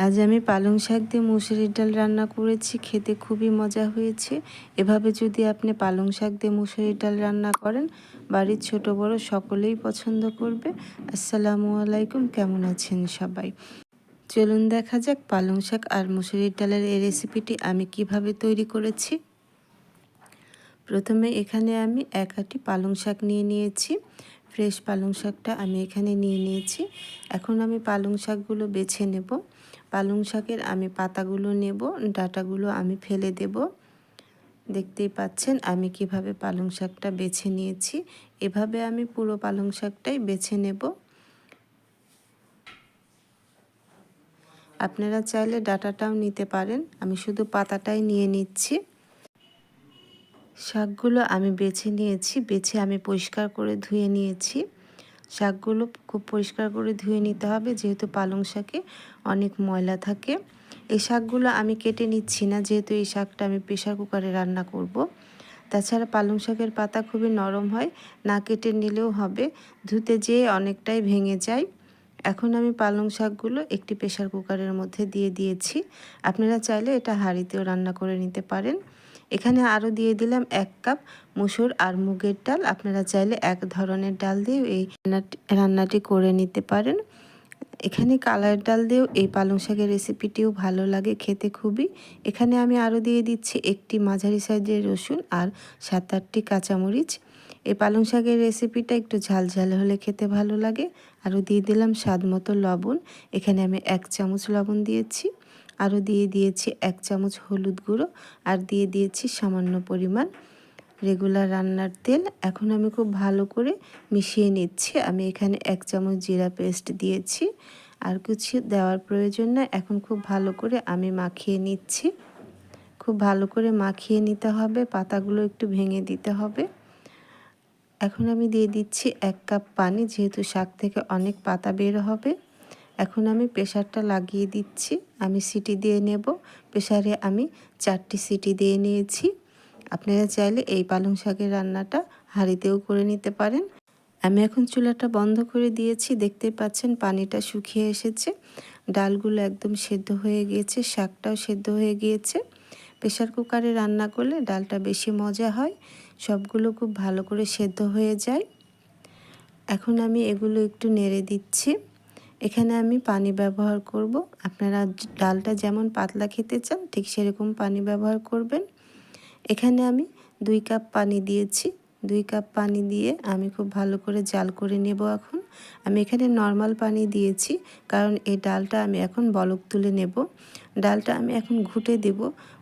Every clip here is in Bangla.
আজ আমি পালং শাক দিয়ে মুসুরির ডাল রান্না করেছি, খেতে খুবই মজা হয়েছে। এভাবে যদি আপনি পালং শাক দিয়ে মুসুরির ডাল রান্না করেন, বাড়ির ছোট বড় সকলেই পছন্দ করবে। আসসালামু আলাইকুম, কেমন আছেন সবাই? চলুন দেখা যাক পালং শাক আর মুসুরির ডালের এই রেসিপিটি আমি কিভাবে তৈরি করেছি। প্রথমে এখানে আমি 1 আঁটি পালং শাক নিয়ে নিয়েছি। ফ্রেশ পালং শাকটা আমি এখানে নিয়ে নিয়েছি। এখন আমি পালং শাকগুলো বেছে নেব। পালং শাকের আমি পাতাগুলো নেব, ডাঁটাগুলো আমি ফেলে দেব। দেখতেই পাচ্ছেন আমি কিভাবে পালং শাকটা বেছে নিয়েছি। এভাবে আমি পুরো পালং শাকটাই বেছে নেব। আপনারা চাইলে ডাঁটাটাও নিতে পারেন, আমি শুধু পাতাটাই নিয়ে নিচ্ছি। শাকগুলো আমি বেছে নিয়েছি, বেছে আমি পরিষ্কার করে ধুয়ে নিয়েছি। শাকগুলো খুব পরিষ্কার করে ধুয়ে নিতে হবে, যেহেতু পালং শাকে অনেক ময়লা থাকে। এই শাকগুলো আমি কেটে নিচ্ছি না, যেহেতু এই শাকটা আমি প্রেসার কুকারে রান্না করব। তাছাড়া পালং শাকের পাতা খুবই নরম হয়, না কেটে নিলেও হবে, ধুতে যেয়ে অনেকটাই ভেঙে যায়। এখন আমি পালং শাকগুলো একটি প্রেসার কুকারের মধ্যে দিয়ে দিয়েছি। আপনারা চাইলে এটা হাঁড়িতেও রান্না করে নিতে পারেন। এখানে আরও দিয়ে দিলাম 1 কাপ মসুর আর মুগের ডাল। আপনারা চাইলে এক ধরনের ডাল দিয়েও এই রান্নাটি করে নিতে পারেন। এখানে কালার ডাল দিয়েও এই পালং শাকের রেসিপিটিও ভালো লাগে খেতে খুবই। এখানে আমি আরও দিয়ে দিচ্ছি একটি মাঝারি সাইজের রসুন আর 7-8টি কাঁচামরিচ। এই পালং শাকের রেসিপিটা একটু ঝাল ঝাল হলে খেতে ভালো লাগে। আরও দিয়ে দিলাম স্বাদ মতো লবণ। এখানে আমি 1 চামচ লবণ দিয়েছি। আরও দিয়ে দিয়েছি 1 চামচ হলুদ গুঁড়ো, আর দিয়ে দিয়েছি সামান্য পরিমাণ রেগুলার রান্নার তেল। এখন আমি খুব ভালো করে মিশিয়ে নিচ্ছি। আমি এখানে 1 চামচ জিরা পেস্ট দিয়েছি, আর কিছু দেওয়ার প্রয়োজন না। এখন খুব ভালো করে আমি মাখিয়ে নিচ্ছি। খুব ভালো করে মাখিয়ে নিতে হবে, পাতাগুলো একটু ভেঙে দিতে হবে। এখন আমি দিয়ে দিচ্ছি 1 কাপ পানি, যেহেতু শাক থেকে অনেক পাতা বের হবে। এখন আমি প্রেসারটা লাগিয়ে দিচ্ছি, আমি সিটি দিয়ে নেব। প্রেসারে আমি 4টি সিটি দিয়ে নিয়েছি। আপনারা চাইলে এই পালং শাকের রান্নাটা হাঁড়িতেও করে নিতে পারেন। আমি এখন চুলাটা বন্ধ করে দিয়েছি। দেখতেই পাচ্ছেন পানিটা শুকিয়ে এসেছে, ডালগুলো একদম সেদ্ধ হয়ে গিয়েছে, শাকটাও সেদ্ধ হয়ে গিয়েছে। প্রেসার কুকারে রান্না করলে ডালটা বেশি মজা হয়, সবগুলো খুব ভালো করে সেদ্ধ হয়ে যায়। এখন আমি এগুলো একটু নেড়ে দিচ্ছি। এখানে আমি পানি ব্যবহার করব। আপনারা ডালটা যেমন পাতলা খেতে চান ঠিক সেরকম পানি ব্যবহার করবেন। এখানে আমি 2 কাপ পানি দিয়েছি। 2 কাপ পানি দিয়ে আমি খুব ভালো করে জাল করে নেব। এখন আমি এখানে নর্মাল পানি দিয়েছি, কারণ এই ডালটা আমি এখন বলক তুলে নেব। ডালটা আমি এখন ঘুটে দেব,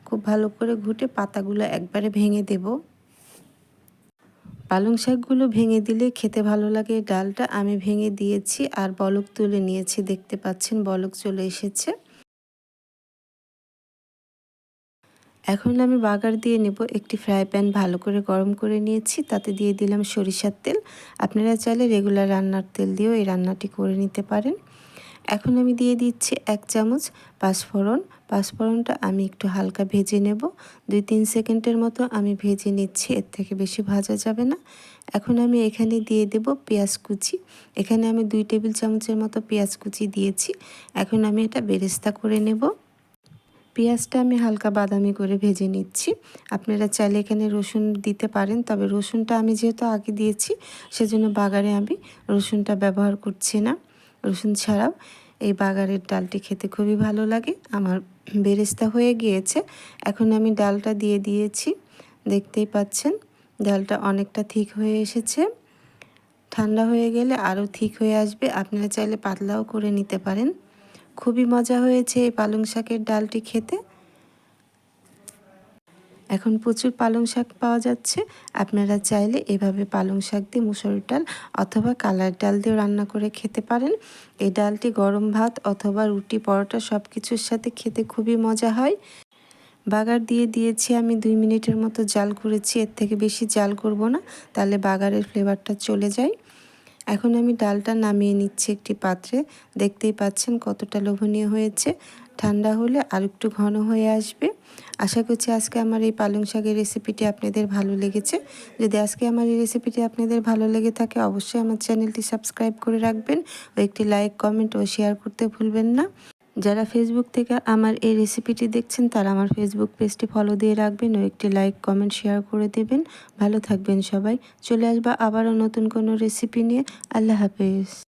খুব ভালো করে ঘুটে পাতাগুলো একবারে ভেঙে দেব। পালং শাকগুলো ভেঙে দিলে খেতে ভালো লাগে। ডালটা আমি ভেঙে দিয়েছি আর বলক তুলে নিয়েছি। দেখতে পাচ্ছেন বলক চলে এসেছে। এখন আমি বাগার দিয়ে নেব। একটি ফ্রাই প্যান ভালো করে গরম করে নিয়েছি, তাতে দিয়ে দিলাম সরিষার তেল। আপনারা চাইলে রেগুলার রান্নার তেল দিয়েও এই রান্নাটি করে নিতে পারেন। এখন আমি দিয়ে দিচ্ছি 1 চামচ পাঁচফোড়ন। পাঁচফোড়নটা আমি একটু হালকা ভেজে নেব, 2-3 সেকেন্ডের মতো আমি ভেজে নিচ্ছি, এর থেকে বেশি ভাজা যাবে না। এখন আমি এখানে দিয়ে দেব পেঁয়াজ কুচি। এখানে আমি 2 টেবিল চামচের মতো পেঁয়াজ কুচি দিয়েছি। এখন আমি এটা বেরেস্তা করে নেব। পেঁয়াজটা আমি হালকা বাদামি করে ভেজে নিচ্ছি। আপনারা চাইলে এখানে রসুন দিতে পারেন, তবে রসুনটা আমি যেহেতু আগে দিয়েছি সেজন্য বাগারে আমি রসুনটা ব্যবহার করছি না। রসুন ছাড়াও এই বাগারের ডালটি খেতে খুবই ভালো লাগে। আমার বেরেস্তা হয়ে গিয়েছে। এখন আমি ডালটা দিয়ে দিয়েছি। দেখতেই পাচ্ছেন ডালটা অনেকটা ঠিক হয়ে এসেছে। ঠান্ডা হয়ে গেলে আরও ঠিক হয়ে আসবে। আপনারা চাইলে পাতলাও করে নিতে পারেন। খুবই মজা হয়েছে এই পালং শাকের ডালটি খেতে। এখন প্রচুর পালং শাক পাওয়া যাচ্ছে। আপনারা চাইলে এভাবে পালং শাক দিয়ে মুসুরির ডাল অথবা কালার ডাল দিয়ে রান্না করে খেতে পারেন। এই ডালটি গরম ভাত অথবা রুটি, পরোটা সব কিছুর সাথে খেতে খুবই মজা হয়। বাগার দিয়ে দিয়েছি, আমি 2 মিনিটের মতো জাল করেছি, এর থেকে বেশি জাল করব না, তাহলে বাগারের ফ্লেভারটা চলে যায়। এখন আমি ডালটা নামিয়ে নিচ্ছি একটি পাত্রে। দেখতেই পাচ্ছেন কতটা লোভনীয় হয়েছে। ঠান্ডা হলে আর একটু ঘন হয়ে আসবে। আশা করছি আজকে আমার এই পালং শাকের রেসিপিটি আপনাদের ভালো লেগেছে। যদি আজকে আমার এই রেসিপিটি আপনাদের ভালো লেগে থাকে, অবশ্যই আমার চ্যানেলটি সাবস্ক্রাইব করে রাখবেন ও একটি লাইক, কমেন্ট ও শেয়ার করতে ভুলবেন না। যারা ফেসবুক থেকে আমার এই রেসিপিটি দেখছেন তারা আমার ফেসবুক পেজটি ফলো দিয়ে রাখবেন ও একটি লাইক কমেন্ট শেয়ার করে দেবেন। ভালো থাকবেন সবাই। চলে আসবা আবারও নতুন কোনো রেসিপি নিয়ে। আল্লাহ হাফেজ।